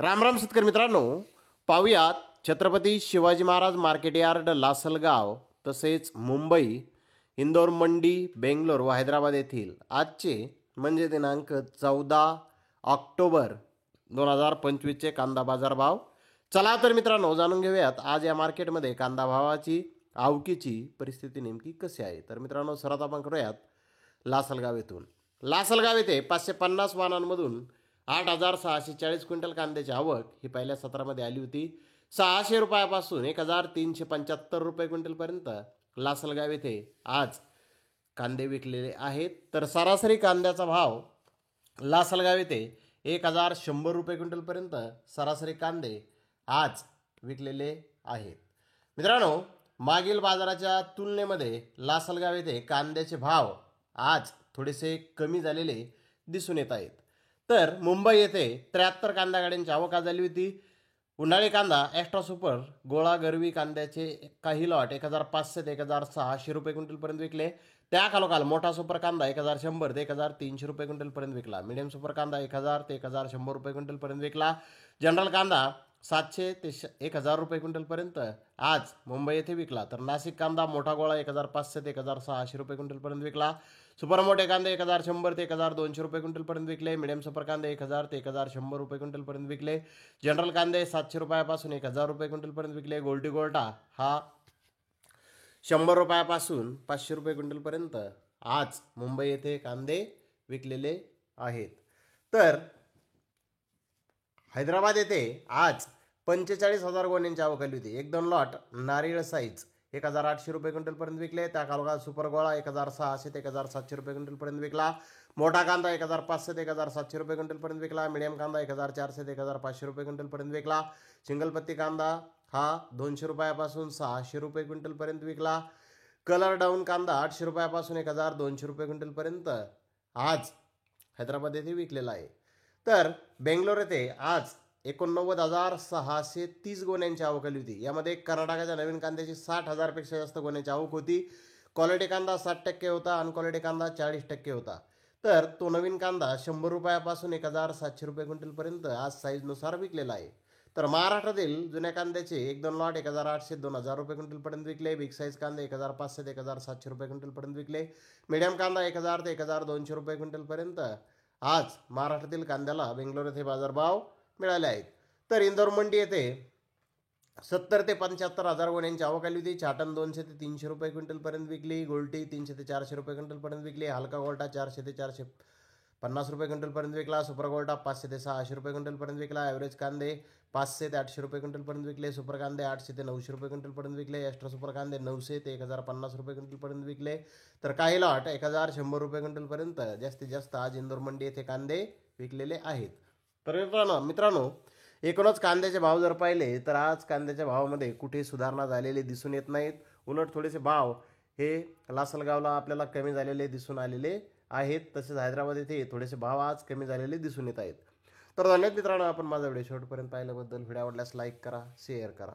राम राम शेतकरी मित्रांनो, पाहुयात छत्रपती शिवाजी महाराज मार्केट यार्ड लासलगाव तसेच मुंबई, इंदोर मंडी, बेंगलोर व हैदराबाद येथील आजचे म्हणजे दिनांक 14 ऑक्टोबर 2025चे कांदा बाजार भाव. चला तर मित्रांनो जाणून घेऊयात आज या मार्केटमध्ये कांदा भावाची आवकीची परिस्थिती नेमकी कशी आहे. तर मित्रांनो सर्वात आपण करूयात लासलगाव येथून. लासलगाव येथे 550 वाहनांमधून 8,640 क्विंटल कांद्याची आवक ही पहिल्या सत्रामध्ये आली होती. 600 रुपयापासून 1,375 रुपये क्विंटलपर्यंत लासलगाव येथे आज कांदे विकलेले आहेत. तर सरासरी कांद्याचा भाव लासलगाव येथे 1,100 रुपये क्विंटलपर्यंत सरासरी कांदे आज विकलेले आहेत. मित्रांनो मागील बाजाराच्या तुलनेमध्ये लासलगाव येथे कांद्याचे भाव आज थोडेसे कमी झालेले दिसून येत आहेत. तर मुंबई येथे 73 कांदा गाड्यांची आवक झाली होती. उन्हाळी कांदा एक्स्ट्रा सुपर गोळा गरवी कांद्याचे काही लॉट 1,500 ते 1,600 रुपये क्विंटलपर्यंत विकले. त्या खालोखाल मोठा सुपर कांदा 1,100 ते 1,300 रुपये क्विंटलपर्यंत विकला. मीडियम सुपर कांदा 1,000 ते 1,100 रुपये क्विंटलपर्यंत विकला. जनरल कांदा 700 ते 1,000 रुपये क्विंटलपर्यंत आज मुंबई येथे विकला. तर नाशिक कांदा मोठा गोळा 1,500 ते 1,600 रुपये क्विंटलपर्यंत विकला. सुपर मोठे कांदे 1,100 ते 1,200 रुपये क्विंटलपर्यंत विकले. मीडियम सुपर कांदे 1,000 ते 1,100 रुपये क्विंटलपर्यंत विकले. जनरल कांदे 700 रुपयापासून 1,000 रुपये क्विंटलपर्यंत विकले. गोल्टी गोल्टा हा 100 रुपयापासून 500 रुपये क्विंटलपर्यंत आज मुंबई येथे कांदे विकलेले आहेत. तर हैदराबाद येथे आज 45,000 गोण्यांची आवक आली होती. 1-2 लॉट नारळ साईज 1,800 रुपये क्विंटलपर्यंत विकले. त्या खालोखाल सुपर गोळा 1,600 ते 1,700 रुपये क्विंटलपर्यंत विकला. मोठा कांदा 1,500 ते 1,700 रुपये क्विंटलपर्यंत विकला. मीडियम कांदा 1,400 ते 1,500 रुपये क्विंटलपर्यंत विकला. सिंगल पत्ती कांदा हा 200 रुपयापासून 600 रुपये क्विंटलपर्यंत विकला. कलर डाऊन कांदा 800 रुपयापासून 1,200 रुपये क्विंटलपर्यंत आज हैदराबाद येथे विकलेला आहे. तर बेंगलोर येथे आज 89,630 गोण्यांची आवक आली होती. यामध्ये कर्नाटकाच्या नवीन कांद्याची 60,000पेक्षा जास्त गोण्यांची आवक होती. क्वालिटी कांदा 60% होता, अनक्वालिटी कांदा 40% होता. तर तो नवीन कांदा 100 रुपयापासून 1,700 रुपये क्विंटलपर्यंत आज साईजनुसार विकलेला आहे. तर महाराष्ट्रातील जुन्या कांद्याचे 1-2 लॉट 1,800 2,000 रुपये क्विंटलपर्यंत विकले. बिग साईज कांदे 1,500 ते 1,700 रुपये क्विंटलपर्यंत विकले. मीडियम कांदा 1,000 ते 1,200 रुपये क्विंटलपर्यंत आज महाराष्ट्रातील कांद्याला बेंगलोर येथे बाजारभाव मिळाले आहेत. तर इंदोर मंडी येथे 70 ते 75,000 गोण्यांची आवक आली होती. चाटण 200 ते 300 रुपये क्विंटलपर्यंत विकली. गोल्टी 300 ते 400 रुपये क्विंटलपर्यंत विकली. हलका गोल्टा 400 ते 450 रुपये क्विंटलपर्यंत विकला. सुपर गोल्टा 500 ते 600 रुपये क्विंटलपर्यंत विकला. ॲव्हरेज कांदे 500 ते 800 रुपये क्विंटलपर्यंत विकले. सुपर कांदे 800 ते 900 रुपये क्विंटलपर्यंत विकले. एक्स्ट्रा सुपर कांदे 900 ते 1,050 रुपये क्विंटलपर्यंत विकले. तर काही लॉट 1,100 रुपये क्विंटलपर्यंत जास्तीत जास्त आज इंदोर मंडी येथे कांदे विकलेले आहेत. तर मित्रांनो एकूणच कांद्याचे भाव जर पाहिले तर आज कांद्याच्या भावामध्ये कुठे सुधारणा झालेली दिसून येत नाहीत. उलट थोडेसे भाव हे लासलगावला आपल्याला कमी झालेले दिसून आलेले आहेत. तसेच हैदराबाद येथे थोडेसे भाव आज कमी झालेले दिसून येत आहेत. तर धन्यवाद मित्रांनो, आपण माझा व्हिडिओ शेवटपर्यंत पाहिल्याबद्दल. व्हिडिओ आवडल्यास लाईक करा, शेअर करा.